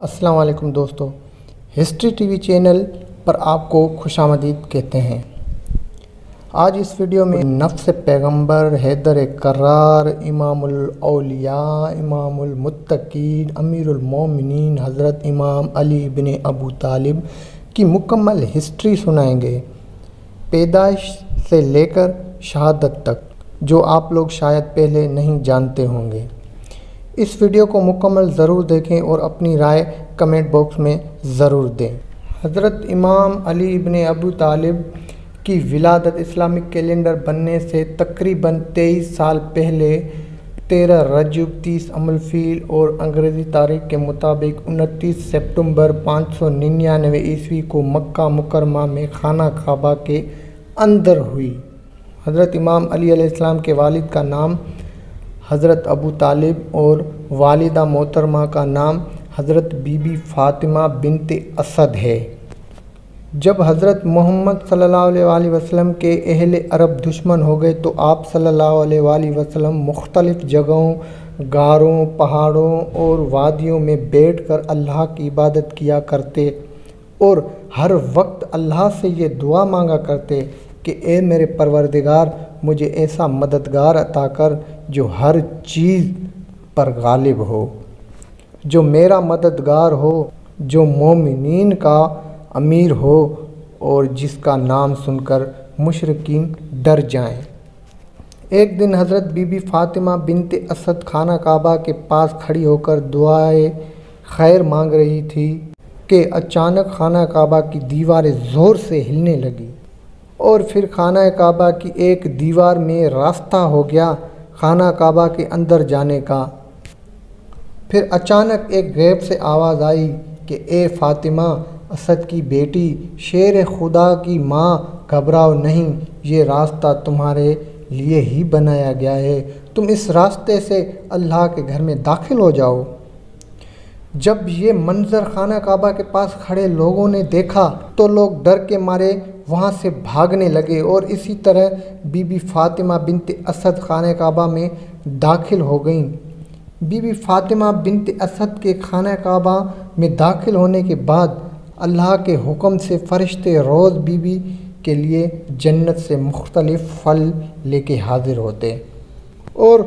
السلام علیکم دوستو، ہسٹری ٹی وی چینل پر آپ کو خوش آمدید کہتے ہیں۔ آج اس ویڈیو میں نفس پیغمبر، حیدر کرار، امام الاولیاء، امام المتقین، امیر المومنین حضرت امام علی بن ابو طالب کی مکمل ہسٹری سنائیں گے، پیدائش سے لے کر شہادت تک، جو آپ لوگ شاید پہلے نہیں جانتے ہوں گے۔ اس ویڈیو کو مکمل ضرور دیکھیں اور اپنی رائے کمنٹ باکس میں ضرور دیں۔ حضرت امام علی بن ابو طالب کی ولادت اسلامک کیلنڈر بننے سے تقریباً 23 سال پہلے 13 رجب 30 ام الفیل اور انگریزی تاریخ کے مطابق 29 ستمبر 599 عیسوی کو مکہ مکرمہ میں خانہ کعبہ کے اندر ہوئی۔ حضرت امام علی علیہ السلام کے والد کا نام حضرت ابو طالب اور والدہ محترمہ کا نام حضرت بی بی فاطمہ بنت اسد ہے۔ جب حضرت محمد صلی اللہ علیہ وسلم کے اہل عرب دشمن ہو گئے تو آپ صلی اللہ علیہ وسلم مختلف جگہوں، غاروں، پہاڑوں اور وادیوں میں بیٹھ کر اللہ کی عبادت کیا کرتے اور ہر وقت اللہ سے یہ دعا مانگا کرتے کہ اے میرے پروردگار، مجھے ایسا مددگار عطا کر جو ہر چیز پر غالب ہو، جو میرا مددگار ہو، جو مومنین کا امیر ہو اور جس کا نام سن کر مشرکین ڈر جائیں۔ ایک دن حضرت بی بی فاطمہ بنت اسد خانہ کعبہ کے پاس کھڑی ہو کر دعائے خیر مانگ رہی تھی کہ اچانک خانہ کعبہ کی دیواریں زور سے ہلنے لگی اور پھر خانہ کعبہ کی ایک دیوار میں راستہ ہو گیا خانہ کعبہ کے اندر جانے کا۔ پھر اچانک ایک غیب سے آواز آئی کہ اے فاطمہ اسد کی بیٹی، شیر خدا کی ماں، گھبراؤ نہیں، یہ راستہ تمہارے لیے ہی بنایا گیا ہے، تم اس راستے سے اللہ کے گھر میں داخل ہو جاؤ۔ جب یہ منظر خانہ کعبہ کے پاس کھڑے لوگوں نے دیکھا تو لوگ ڈر کے مارے وہاں سے بھاگنے لگے اور اسی طرح بی بی فاطمہ بنت اسد خانہ کعبہ میں داخل ہو گئیں۔ بی بی فاطمہ بنت اسد کے خانہ کعبہ میں داخل ہونے کے بعد اللہ کے حکم سے فرشتے روز بی بی کے لیے جنت سے مختلف پھل لے کے حاضر ہوتے اور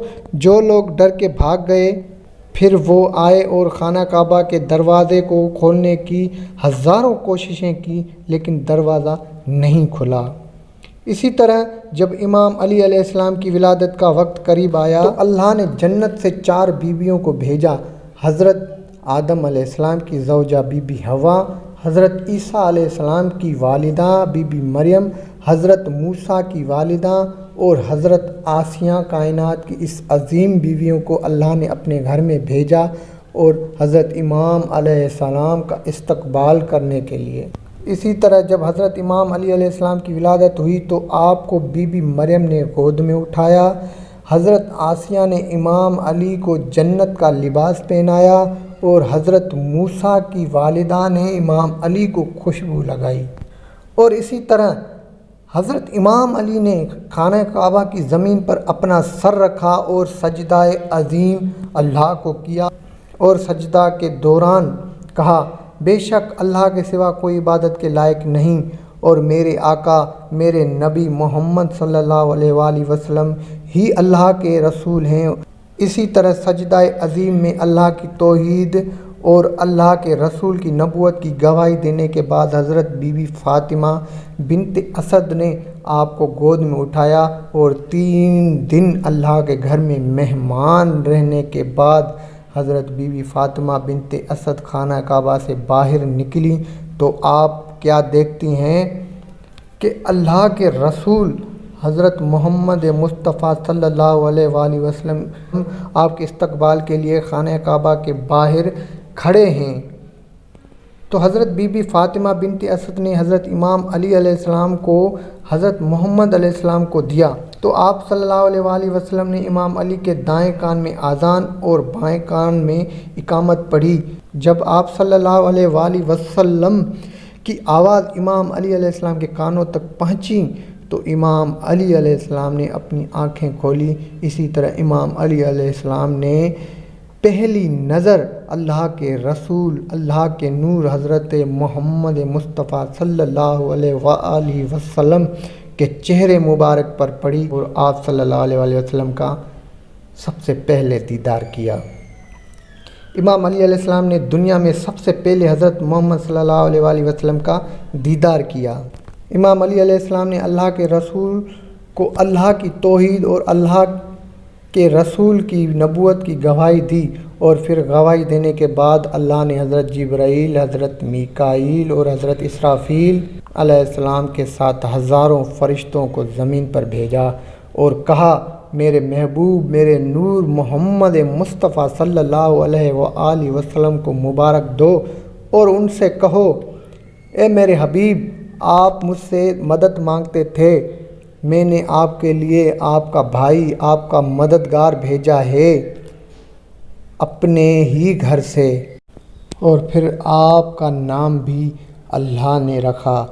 جو لوگ ڈر کے بھاگ گئے پھر وہ آئے اور خانہ کعبہ کے دروازے کو کھولنے کی ہزاروں کوششیں کی لیکن دروازہ نہیں کھلا۔ اسی طرح جب امام علی علیہ السلام کی ولادت کا وقت قریب آیا تو اللہ نے جنت سے 4 بیویوں کو بھیجا، حضرت آدم علیہ السلام کی زوجہ بی بی حوا، حضرت عیسیٰ علیہ السلام کی والدہ بی بی مریم، حضرت موسیٰ کی والدہ اور حضرت آسیہ کائنات کی اس عظیم بیویوں کو اللہ نے اپنے گھر میں بھیجا اور حضرت امام علیہ السلام کا استقبال کرنے کے لیے۔ اسی طرح جب حضرت امام علی علیہ السلام کی ولادت ہوئی تو آپ کو بی بی مریم نے گود میں اٹھایا، حضرت آسیہ نے امام علی کو جنت کا لباس پہنایا اور حضرت موسیٰ کی والدہ نے امام علی کو خوشبو لگائی، اور اسی طرح حضرت امام علی نے خانہ کعبہ کی زمین پر اپنا سر رکھا اور سجدہ عظیم اللہ کو کیا اور سجدہ کے دوران کہا، بے شک اللہ کے سوا کوئی عبادت کے لائق نہیں اور میرے آقا میرے نبی محمد صلی اللہ علیہ وسلم ہی اللہ کے رسول ہیں۔ اسی طرح سجدہ عظیم میں اللہ کی توحید اور اللہ کے رسول کی نبوت کی گواہی دینے کے بعد حضرت بی بی فاطمہ بنت اسد نے آپ کو گود میں اٹھایا اور 3 دن اللہ کے گھر میں مہمان رہنے کے بعد حضرت بی بی فاطمہ بنت اسد خانہ کعبہ سے باہر نکلی تو آپ کیا دیکھتی ہیں کہ اللہ کے رسول حضرت محمد مصطفیٰ صلی اللہ علیہ وسلم آپ کے استقبال کے لیے خانہ کعبہ کے باہر کھڑے ہیں۔ تو حضرت بی بی فاطمہ بنت اسد نے حضرت امام علی علیہ السلام کو حضرت محمد علیہ السلام کو دیا تو آپ صلی اللہ علیہ وسلم نے امام علی کے دائیں کان میں اذان اور بائیں کان میں اقامت پڑھی۔ جب آپ صلی اللہ علیہ وسلم کی آواز امام علی علیہ السلام کے کانوں تک پہنچی تو امام علی علیہ السلام نے اپنی آنکھیں کھولی۔ اسی طرح امام علی علیہ السلام نے پہلی نظر اللہ کے رسول، اللہ کے نور حضرت محمد مصطفیٰ صلی اللہ علیہ وآلہ وسلم کے چہرے مبارک پر پڑی اور آپ صلی اللہ علیہ وسلم کا سب سے پہلے دیدار کیا۔ امام علی علیہ السلام نے دنیا میں سب سے پہلے حضرت محمد صلی اللہ علیہ وآلہ وسلم کا دیدار کیا۔ امام علی علیہ السلام نے اللہ کے رسول کو اللہ کی توحید اور اللہ کے رسول کی نبوت کی گواہی دی، اور پھر گواہی دینے کے بعد اللہ نے حضرت جبرائیل، حضرت میکائیل اور حضرت اسرافیل علیہ السلام کے ساتھ ہزاروں فرشتوں کو زمین پر بھیجا اور کہا، میرے محبوب، میرے نور محمد مصطفیٰ صلی اللہ علیہ وآلہ وسلم کو مبارک دو اور ان سے کہو، اے میرے حبیب، آپ مجھ سے مدد مانگتے تھے، میں نے آپ کے لیے آپ کا بھائی، آپ کا مددگار بھیجا ہے اپنے ہی گھر سے، اور پھر آپ کا نام بھی اللہ نے رکھا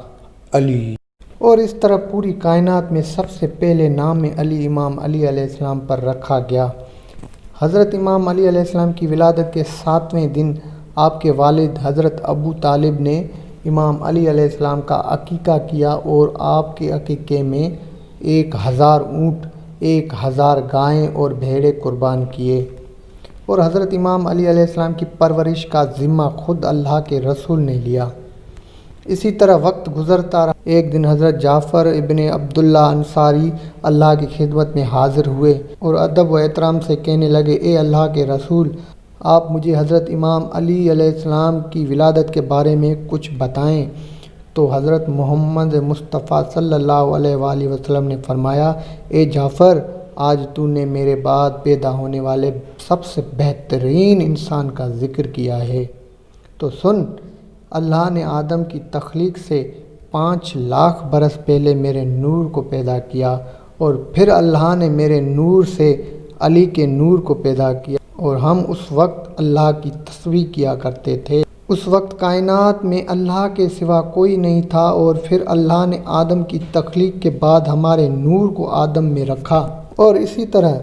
علی، اور اس طرح پوری کائنات میں سب سے پہلے نام علی امام علی علیہ السلام پر رکھا گیا۔ حضرت امام علی علیہ السلام کی ولادت کے 7ویں دن آپ کے والد حضرت ابو طالب نے امام علی علیہ السلام کا عقیقہ کیا، اور آپ کے عقیقے میں 1000 اونٹ، 1000 گائیں اور بھیڑیں قربان کیے، اور حضرت امام علی علیہ السلام کی پرورش کا ذمہ خود اللہ کے رسول نے لیا۔ اسی طرح وقت گزرتا رہا۔ ایک دن حضرت جعفر ابن عبداللہ انصاری اللہ کی خدمت میں حاضر ہوئے اور ادب و احترام سے کہنے لگے، اے اللہ کے رسول، آپ مجھے حضرت امام علی علیہ السلام کی ولادت کے بارے میں کچھ بتائیں۔ تو حضرت محمد مصطفیٰ صلی اللہ علیہ وآلہ وسلم نے فرمایا، اے جعفر، آج تو نے میرے بعد پیدا ہونے والے سب سے بہترین انسان کا ذکر کیا ہے۔ تو سن، اللہ نے آدم کی تخلیق سے 5 لاکھ برس پہلے میرے نور کو پیدا کیا، اور پھر اللہ نے میرے نور سے علی کے نور کو پیدا کیا، اور ہم اس وقت اللہ کی تسبیح کیا کرتے تھے۔ اس وقت کائنات میں اللہ کے سوا کوئی نہیں تھا، اور پھر اللہ نے آدم کی تخلیق کے بعد ہمارے نور کو آدم میں رکھا، اور اسی طرح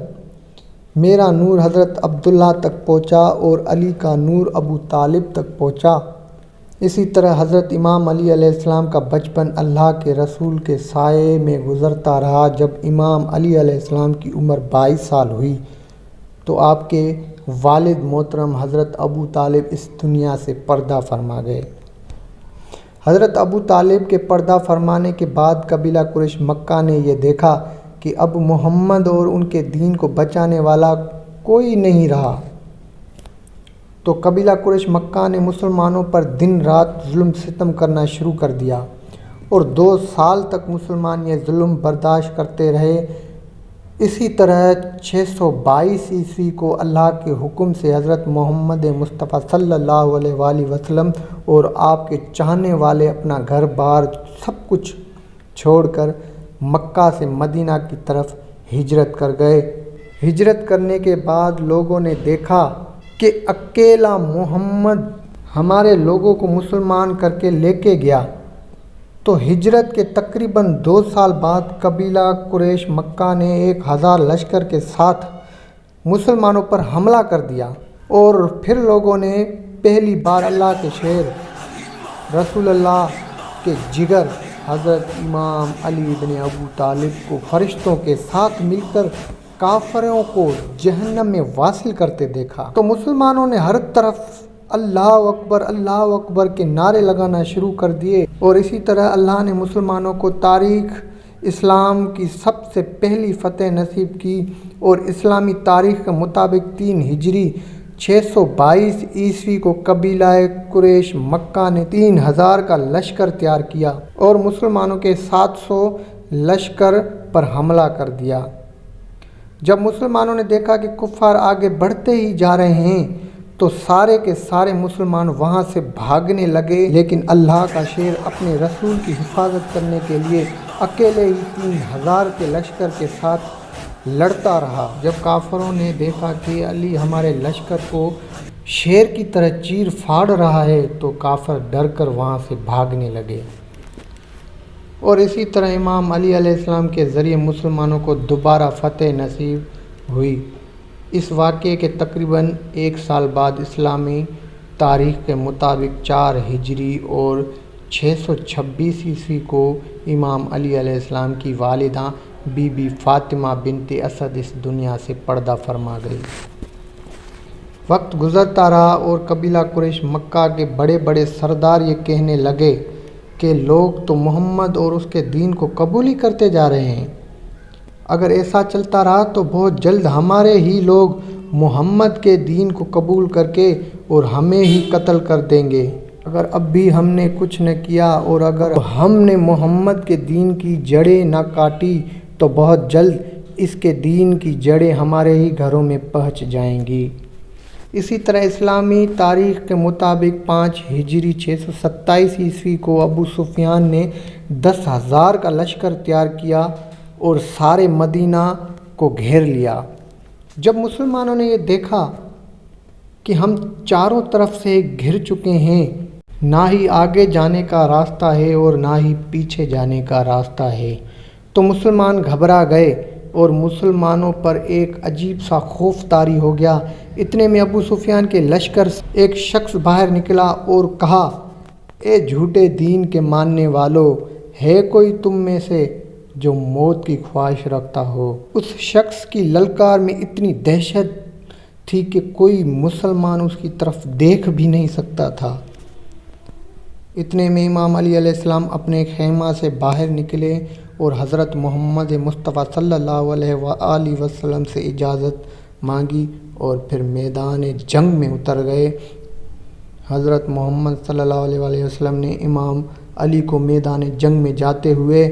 میرا نور حضرت عبداللہ تک پہنچا اور علی کا نور ابو طالب تک پہنچا۔ اسی طرح حضرت امام علی علیہ السلام کا بچپن اللہ کے رسول کے سائے میں گزرتا رہا۔ جب امام علی علیہ السلام کی عمر 22 سال ہوئی تو آپ کے والد محترم حضرت ابو طالب اس دنیا سے پردہ فرما گئے۔ حضرت ابو طالب کے پردہ فرمانے کے بعد قبیلہ قریش مکہ نے یہ دیکھا کہ اب محمد اور ان کے دین کو بچانے والا کوئی نہیں رہا، تو قبیلہ قریش مکہ نے مسلمانوں پر دن رات ظلم ستم کرنا شروع کر دیا، اور 2 سال تک مسلمان یہ ظلم برداشت کرتے رہے۔ اسی طرح 622 عیسوی کو اللہ کے حکم سے حضرت محمد مصطفیٰ صلی اللہ علیہ وآلہ وسلم اور آپ کے چاہنے والے اپنا گھر بار سب کچھ چھوڑ کر مکہ سے مدینہ کی طرف ہجرت کر گئے۔ ہجرت کرنے کے بعد لوگوں نے دیکھا کہ اکیلا محمد ہمارے لوگوں کو مسلمان کر کے لے کے گیا، تو ہجرت کے تقریباً 2 سال بعد قبیلہ قریش مکہ نے 1000 لشکر کے ساتھ مسلمانوں پر حملہ کر دیا، اور پھر لوگوں نے پہلی بار اللہ کے شیر رسول اللہ کے جگر حضرت امام علی بن ابو طالب کو فرشتوں کے ساتھ مل کر کافروں کو جہنم میں واصل کرتے دیکھا۔ تو مسلمانوں نے ہر طرف اللہ اکبر کے نعرے لگانا شروع کر دیے، اور اسی طرح اللہ نے مسلمانوں کو تاریخ اسلام کی سب سے پہلی فتح نصیب کی، اور اسلامی تاریخ کے مطابق 3 ہجری 622 عیسوی کو قبیلہ قریش مکہ نے 3000 کا لشکر تیار کیا اور مسلمانوں کے 700 لشکر پر حملہ کر دیا۔ جب مسلمانوں نے دیکھا کہ کفار آگے بڑھتے ہی جا رہے ہیں تو سارے کے سارے مسلمان وہاں سے بھاگنے لگے، لیکن اللہ کا شیر اپنے رسول کی حفاظت کرنے کے لیے اکیلے ہی 3000 کے لشکر کے ساتھ لڑتا رہا۔ جب کافروں نے دیکھا کہ علی ہمارے لشکر کو شیر کی طرح چیر پھاڑ رہا ہے تو کافر ڈر کر وہاں سے بھاگنے لگے، اور اسی طرح امام علی علیہ السلام کے ذریعے مسلمانوں کو دوبارہ فتح نصیب ہوئی۔ اس واقعے کے تقریباً 1 سال بعد اسلامی تاریخ کے مطابق 4 ہجری اور 626 عیسوی کو امام علی علیہ السلام کی والدہ بی بی فاطمہ بنت اسد اس دنیا سے پردہ فرما گئی۔ وقت گزرتا رہا اور قبیلہ قریش مکہ کے بڑے بڑے سردار یہ کہنے لگے کہ لوگ تو محمد اور اس کے دین کو قبول ہی کرتے جا رہے ہیں۔ اگر ایسا چلتا رہا تو بہت جلد ہمارے ہی لوگ محمد کے دین کو قبول کر کے اور ہمیں ہی قتل کر دیں گے۔ اگر اب بھی ہم نے کچھ نہ کیا اور اگر ہم نے محمد کے دین کی جڑیں نہ کاٹی تو بہت جلد اس کے دین کی جڑیں ہمارے ہی گھروں میں پہنچ جائیں گی۔ اسی طرح اسلامی تاریخ کے مطابق 5 ہجری 627 عیسوی کو ابو سفیان نے 10,000 کا لشکر تیار کیا اور سارے مدینہ کو گھیر لیا۔ جب مسلمانوں نے یہ دیکھا کہ ہم چاروں طرف سے گھر چکے ہیں، نہ ہی آگے جانے کا راستہ ہے اور نہ ہی پیچھے جانے کا راستہ ہے، تو مسلمان گھبرا گئے اور مسلمانوں پر ایک عجیب سا خوف طاری ہو گیا۔ اتنے میں ابو سفیان کے لشکر سے ایک شخص باہر نکلا اور کہا، اے جھوٹے دین کے ماننے والو، ہے کوئی تم میں سے جو موت کی خواہش رکھتا ہو؟ اس شخص کی للکار میں اتنی دہشت تھی کہ کوئی مسلمان اس کی طرف دیکھ بھی نہیں سکتا تھا۔ اتنے میں امام علی علیہ السلام اپنے خیمہ سے باہر نکلے اور حضرت محمد مصطفیٰ صلی اللہ علیہ وآلہ وسلم سے اجازت مانگی اور پھر میدان جنگ میں اتر گئے۔ حضرت محمد صلی اللہ علیہ وآلہ وسلم نے امام علی کو میدان جنگ میں جاتے ہوئے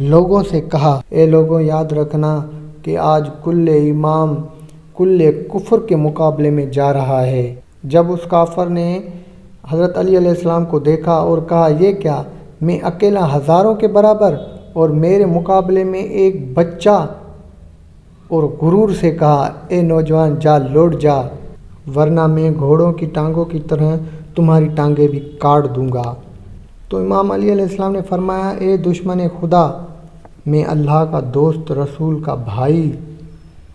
لوگوں سے کہا، اے لوگوں، یاد رکھنا کہ آج کل امام کل کفر کے مقابلے میں جا رہا ہے۔ جب اس کافر نے حضرت علی علیہ السلام کو دیکھا اور کہا، یہ کیا، میں اکیلا ہزاروں کے برابر اور میرے مقابلے میں ایک بچہ، اور غرور سے کہا، اے نوجوان، جا لوٹ جا، ورنہ میں گھوڑوں کی ٹانگوں کی طرح تمہاری ٹانگیں بھی کاٹ دوں گا۔ تو امام علی علیہ السلام نے فرمایا، اے دشمن خدا، میں اللہ کا دوست، رسول کا بھائی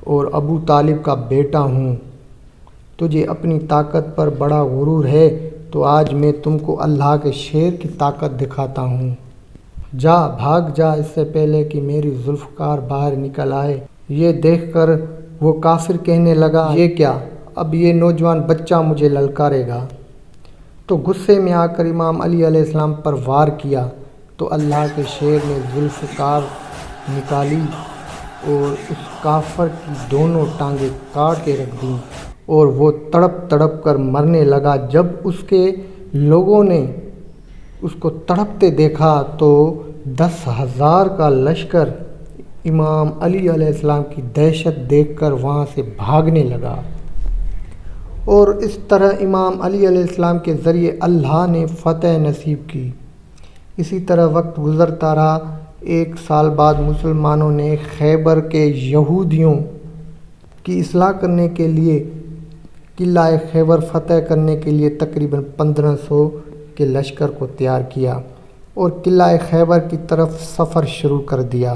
اور ابو طالب کا بیٹا ہوں۔ تجھے اپنی طاقت پر بڑا غرور ہے، تو آج میں تم کو اللہ کے شیر کی طاقت دکھاتا ہوں۔ جا، بھاگ جا، اس سے پہلے کہ میری ذوالفقار باہر نکل آئے۔ یہ دیکھ کر وہ کافر کہنے لگا، یہ کیا، اب یہ نوجوان بچہ مجھے للکارے گا۔ تو غصے میں آ کر امام علی علیہ السلام پر وار کیا تو اللہ کے شیر نے ذوالفقار نکالی اور اس کافر کی دونوں ٹانگیں کاٹ کے رکھ دیں اور وہ تڑپ تڑپ کر مرنے لگا۔ جب اس کے لوگوں نے اس کو تڑپتے دیکھا تو 10,000 کا لشکر امام علی علیہ السلام کی دہشت دیکھ کر وہاں سے بھاگنے لگا، اور اس طرح امام علی علیہ السلام کے ذریعے اللہ نے فتح نصیب کی۔ اسی طرح وقت گزرتا رہا۔ 1 سال بعد مسلمانوں نے خیبر کے یہودیوں کی اصلاح کرنے کے لیے قلعہ خیبر فتح کرنے کے لیے تقریباً 1500 کے لشکر کو تیار کیا اور قلعہ خیبر کی طرف سفر شروع کر دیا۔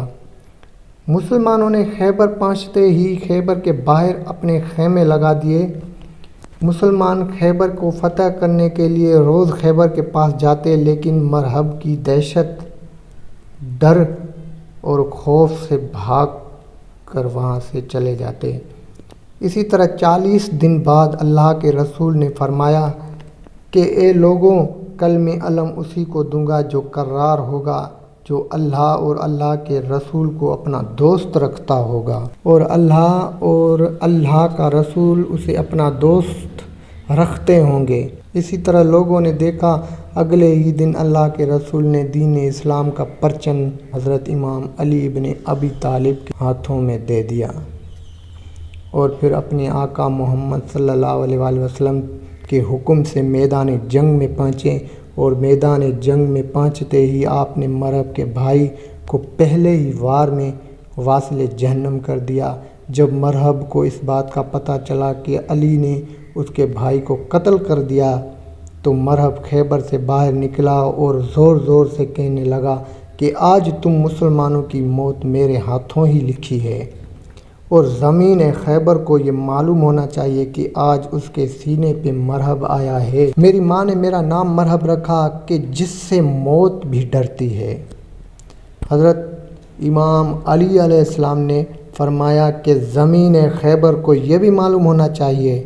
مسلمانوں نے خیبر پہنچتے ہی خیبر کے باہر اپنے خیمے لگا دیے۔ مسلمان خیبر کو فتح کرنے کے لیے روز خیبر کے پاس جاتے، لیکن مرہب کی دہشت، ڈر اور خوف سے بھاگ کر وہاں سے چلے جاتے۔ اسی طرح 40 دن بعد اللہ کے رسول نے فرمایا کہ اے لوگوں، کل میں علم اسی کو دوں گا جو کرار ہوگا، جو اللہ اور اللہ کے رسول کو اپنا دوست رکھتا ہوگا، اور اللہ کا رسول اسے اپنا دوست رکھتے ہوں گے۔ اسی طرح لوگوں نے دیکھا، اگلے ہی دن اللہ کے رسول نے دین اسلام کا پرچم حضرت امام علی ابن ابی طالب کے ہاتھوں میں دے دیا اور پھر اپنے آقا محمد صلی اللہ علیہ وآلہ وسلم کے حکم سے میدان جنگ میں پہنچے، اور میدان جنگ میں پہنچتے ہی آپ نے مرہب کے بھائی کو پہلے ہی وار میں واصل جہنم کر دیا۔ جب مرہب کو اس بات کا پتہ چلا کہ علی نے اس کے بھائی کو قتل کر دیا تو مرہب خیبر سے باہر نکلا اور زور زور سے کہنے لگا کہ آج تم مسلمانوں کی موت میرے ہاتھوں ہی لکھی ہے، اور زمین خیبر کو یہ معلوم ہونا چاہیے کہ آج اس کے سینے پہ مرہب آیا ہے۔ میری ماں نے میرا نام مرہب رکھا کہ جس سے موت بھی ڈرتی ہے۔ حضرت امام علی علیہ السلام نے فرمایا کہ زمین خیبر کو یہ بھی معلوم ہونا چاہیے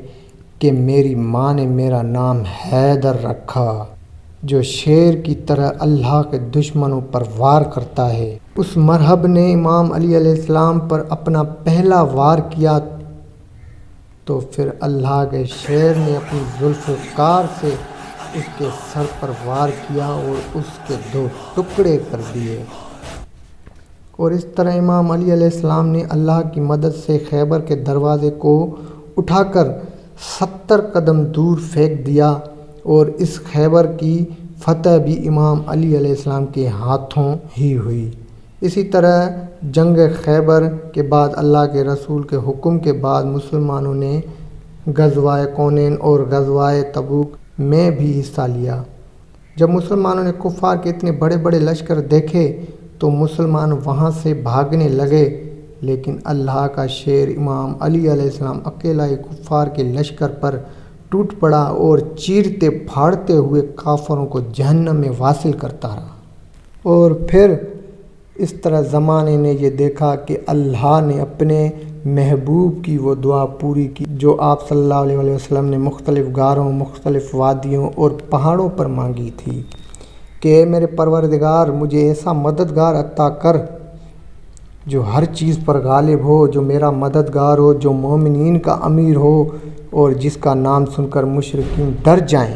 کہ میری ماں نے میرا نام حیدر رکھا، جو شیر کی طرح اللہ کے دشمنوں پر وار کرتا ہے۔ اس مرہب نے امام علی علیہ السلام پر اپنا پہلا وار کیا تو پھر اللہ کے شیر نے اپنی ذوالفقار سے اس کے سر پر وار کیا اور اس کے 2 ٹکڑے کر دیے۔ اور اس طرح امام علی علیہ السلام نے اللہ کی مدد سے خیبر کے دروازے کو اٹھا کر 70 قدم دور پھینک دیا، اور اس خیبر کی فتح بھی امام علی علیہ السلام کے ہاتھوں ہی ہوئی۔ اسی طرح جنگ خیبر کے بعد اللہ کے رسول کے حکم کے بعد مسلمانوں نے غزوہ کونین اور غزوہ تبوک میں بھی حصہ لیا۔ جب مسلمانوں نے کفار کے اتنے بڑے بڑے لشکر دیکھے تو مسلمان وہاں سے بھاگنے لگے، لیکن اللہ کا شیر امام علی علیہ السلام اکیلا ہی کفار کے لشکر پر ٹوٹ پڑا اور چیرتے پھاڑتے ہوئے کافروں کو جہنم میں واصل کرتا رہا۔ اور پھر اس طرح زمانے نے یہ دیکھا کہ اللہ نے اپنے محبوب کی وہ دعا پوری کی جو آپ صلی اللہ علیہ وسلم نے مختلف غاروں، مختلف وادیوں اور پہاڑوں پر مانگی تھی کہ اے میرے پروردگار، مجھے ایسا مددگار عطا کر جو ہر چیز پر غالب ہو، جو میرا مددگار ہو، جو مومنین کا امیر ہو اور جس کا نام سن کر مشرکین ڈر جائیں۔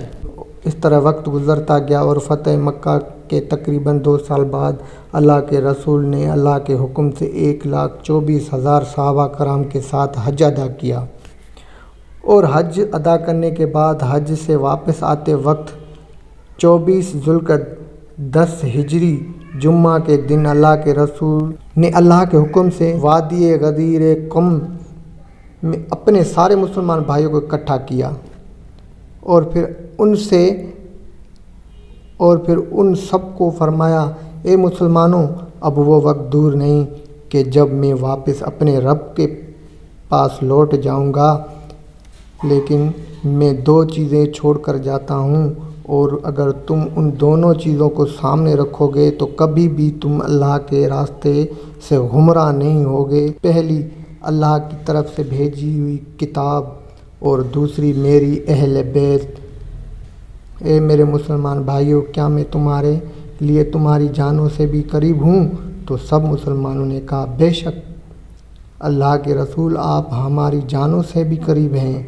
اس طرح وقت گزرتا گیا اور فتح مکہ کے تقریباً 2 سال بعد اللہ کے رسول نے اللہ کے حکم سے 1,24,000 صحابہ کرام کے ساتھ حج ادا کیا، اور حج ادا کرنے کے بعد حج سے واپس آتے وقت 24 ذوالقعدہ 10 ہجری جمعہ کے دن اللہ کے رسول نے اللہ کے حکم سے وادی غدیر قم میں اپنے سارے مسلمان بھائیوں کو اکٹھا کیا، اور پھر ان سب کو فرمایا، اے مسلمانوں، اب وہ وقت دور نہیں کہ جب میں واپس اپنے رب کے پاس لوٹ جاؤں گا، لیکن میں 2 چیزیں چھوڑ کر جاتا ہوں، اور اگر تم ان دونوں چیزوں کو سامنے رکھو گے تو کبھی بھی تم اللہ کے راستے سے گمراہ نہیں ہوگے۔ پہلی، اللہ کی طرف سے بھیجی ہوئی کتاب، اور دوسری میری اہل بیت۔ اے میرے مسلمان بھائیوں، کیا میں تمہارے لیے تمہاری جانوں سے بھی قریب ہوں؟ تو سب مسلمانوں نے کہا، بے شک اللہ کے رسول، آپ ہماری جانوں سے بھی قریب ہیں۔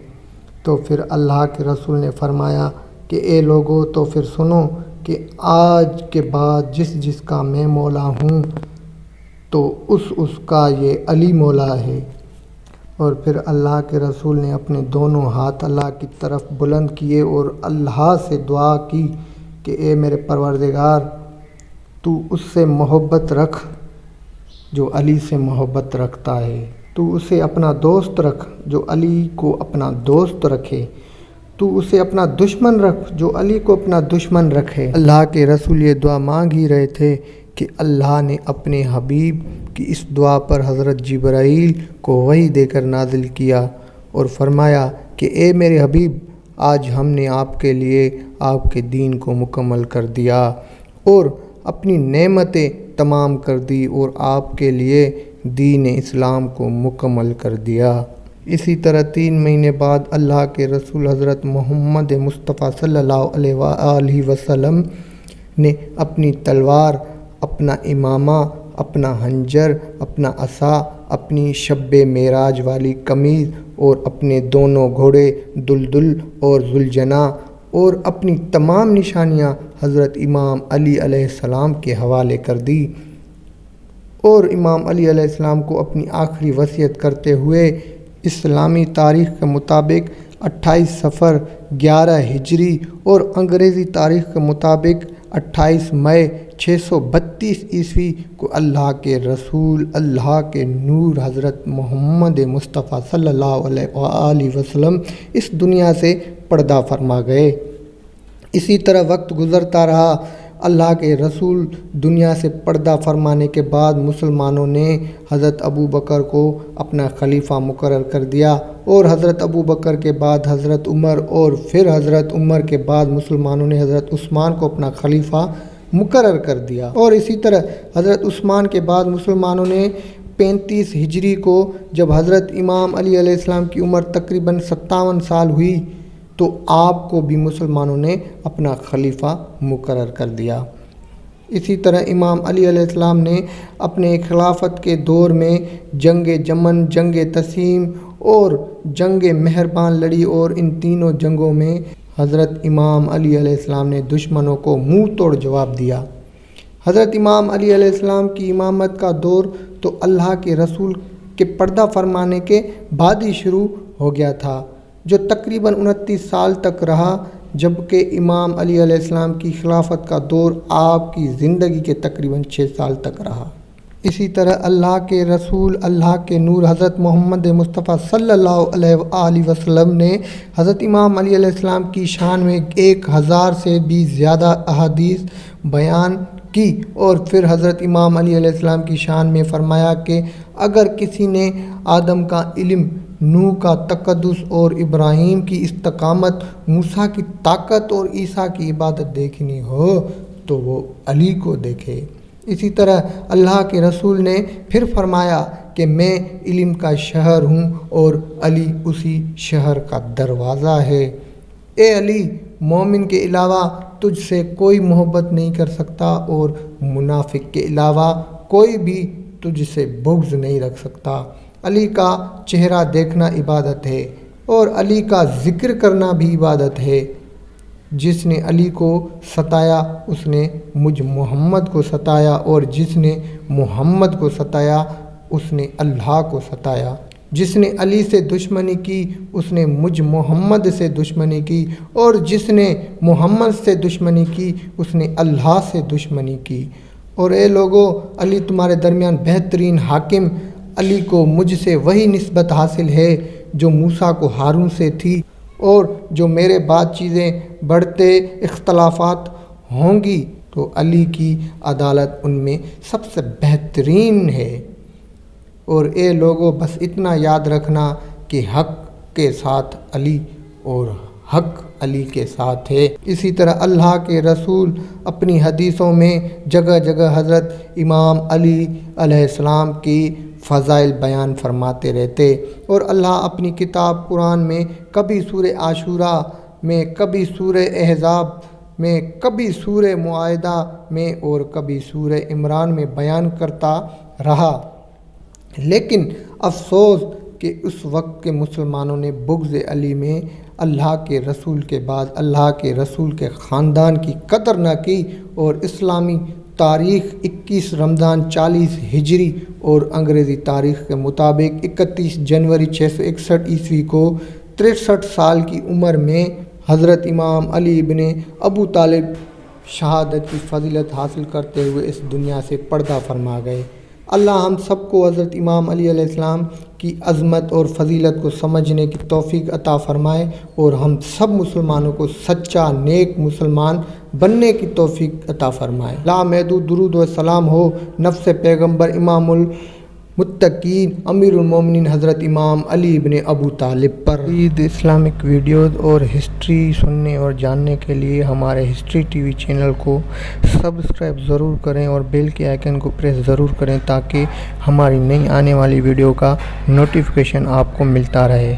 تو پھر اللہ کے رسول نے فرمایا کہ اے لوگو، تو پھر سنو کہ آج کے بعد جس کا میں مولا ہوں تو اس کا یہ علی مولا ہے۔ اور پھر اللہ کے رسول نے اپنے دونوں ہاتھ اللہ کی طرف بلند کیے اور اللہ سے دعا کی کہ اے میرے پروردگار، تو اس سے محبت رکھ جو علی سے محبت رکھتا ہے، تو اسے اپنا دوست رکھ جو علی کو اپنا دوست رکھے، تو اسے اپنا دشمن رکھ جو علی کو اپنا دشمن رکھے۔ اللہ کے رسول یہ دعا مانگ ہی رہے تھے کہ اللہ نے اپنے حبیب کی اس دعا پر حضرت جبرائیل کو وحی دے کر نازل کیا اور فرمایا کہ اے میرے حبیب، آج ہم نے آپ کے لیے آپ کے دین کو مکمل کر دیا اور اپنی نعمتیں تمام کر دی اور آپ کے لیے دین اسلام کو مکمل کر دیا۔ اسی طرح 3 مہینے بعد اللہ کے رسول حضرت محمد مصطفیٰ صلی اللہ علیہ وآلہ وسلم نے اپنی تلوار، اپنا امامہ، اپنا خنجر، اپنا عصا، اپنی شب معراج والی قمیض اور اپنے دونوں گھوڑے دلدل اور ذوالجناح اور اپنی تمام نشانیاں حضرت امام علی علیہ السلام کے حوالے کر دی، اور امام علی علیہ السلام کو اپنی آخری وصیت کرتے ہوئے اسلامی تاریخ کے مطابق 28 صفر 11 ہجری اور انگریزی تاریخ کے مطابق 28 مئی 632 عیسوی کو اللہ کے رسول، اللہ کے نور حضرت محمد مصطفیٰ صلی اللہ علیہ وآلہ وسلم اس دنیا سے پردہ فرما گئے۔ اسی طرح وقت گزرتا رہا اللہ کے رسول دنیا سے پردہ فرمانے کے بعد مسلمانوں نے حضرت ابو بکر کو اپنا خلیفہ مقرر کر دیا، اور حضرت ابو بکر کے بعد حضرت عمر، اور پھر حضرت عمر کے بعد مسلمانوں نے حضرت عثمان کو اپنا خلیفہ مقرر کر دیا، اور اسی طرح حضرت عثمان کے بعد مسلمانوں نے 35 ہجری کو جب حضرت امام علی علیہ السلام کی عمر تقریباً 57 سال ہوئی تو آپ کو بھی مسلمانوں نے اپنا خلیفہ مقرر کر دیا۔ اسی طرح امام علی علیہ السلام نے اپنے خلافت کے دور میں جنگ جمن، جنگ تسیم اور جنگ مہربان لڑی، اور ان تینوں جنگوں میں حضرت امام علی علیہ السلام نے دشمنوں کو منہ توڑ جواب دیا۔ حضرت امام علی علیہ السلام کی امامت کا دور تو اللہ کے رسول کے پردہ فرمانے کے بعد ہی شروع ہو گیا تھا، جو تقریباً 29 سال تک رہا، جبکہ امام علی علیہ السلام کی خلافت کا دور آپ کی زندگی کے تقریباً 6 سال تک رہا۔ اسی طرح اللہ کے رسول، اللہ کے نور حضرت محمد مصطفیٰ صلی اللہ علیہ وآلہ وسلم نے حضرت امام علی علیہ السلام کی شان میں 1000 سے بھی زیادہ احادیث بیان کی، اور پھر حضرت امام علی علیہ السلام کی شان میں فرمایا کہ اگر کسی نے آدم کا علم، نوح کا تقدس اور ابراہیم کی استقامت، موسیٰ کی طاقت اور عیسیٰ کی عبادت دیکھنی ہو تو وہ علی کو دیکھے۔ اسی طرح اللہ کے رسول نے پھر فرمایا کہ میں علم کا شہر ہوں اور علی اسی شہر کا دروازہ ہے۔ اے علی، مومن کے علاوہ تجھ سے کوئی محبت نہیں کر سکتا، اور منافق کے علاوہ کوئی بھی تجھ سے بغض نہیں رکھ سکتا۔ علی کا چہرہ دیکھنا عبادت ہے، اور علی کا ذکر کرنا بھی عبادت ہے۔ جس نے علی کو ستایا اس نے مجھ محمد کو ستایا، اور جس نے محمد کو ستایا اس نے اللہ کو ستایا۔ جس نے علی سے دشمنی کی اس نے مجھ محمد سے دشمنی کی، اور جس نے محمد سے دشمنی کی اس نے اللہ سے دشمنی کی۔ اور اے لوگو، علی تمہارے درمیان بہترین حاکم، علی کو مجھ سے وہی نسبت حاصل ہے جو موسیٰ کو ہارون سے تھی، اور جو میرے بعد چیزیں بڑھتے اختلافات ہوں گی تو علی کی عدالت ان میں سب سے بہترین ہے۔ اور اے لوگو، بس اتنا یاد رکھنا کہ حق کے ساتھ علی اور حق علی کے ساتھ ہے۔ اسی طرح اللہ کے رسول اپنی حدیثوں میں جگہ جگہ حضرت امام علی علیہ السلام کی فضائل بیان فرماتے رہتے، اور اللہ اپنی کتاب قرآن میں کبھی سورہ عاشوراء میں، کبھی سورہ احزاب میں، کبھی سورہ معاہدہ میں، اور کبھی سورہ عمران میں بیان کرتا رہا۔ لیکن افسوس کہ اس وقت کے مسلمانوں نے بغض علی میں اللہ کے رسول کے بعد اللہ کے رسول کے خاندان کی قدر نہ کی، اور اسلامی تاریخ 21 رمضان 40 ہجری اور انگریزی تاریخ کے مطابق 31 جنوری 661 عیسوی کو 63 سال کی عمر میں حضرت امام علی ابن ابو طالب شہادت کی فضیلت حاصل کرتے ہوئے اس دنیا سے پردہ فرما گئے۔ اللہ ہم سب کو حضرت امام علی علیہ السلام کی عظمت اور فضیلت کو سمجھنے کی توفیق عطا فرمائے، اور ہم سب مسلمانوں کو سچا نیک مسلمان بننے کی توفیق عطا فرمائے۔ لا محدود درود و سلام ہو نفس پیغمبر امام المتقین امیر المومنین حضرت امام علی ابن ابو طالب پر۔ مزید اسلامک ویڈیوز اور ہسٹری سننے اور جاننے کے لیے ہمارے ہسٹری ٹی وی چینل کو سبسکرائب ضرور کریں، اور بیل کے آئیکن کو پریس ضرور کریں تاکہ ہماری نئی آنے والی ویڈیو کا نوٹیفیکیشن آپ کو ملتا رہے۔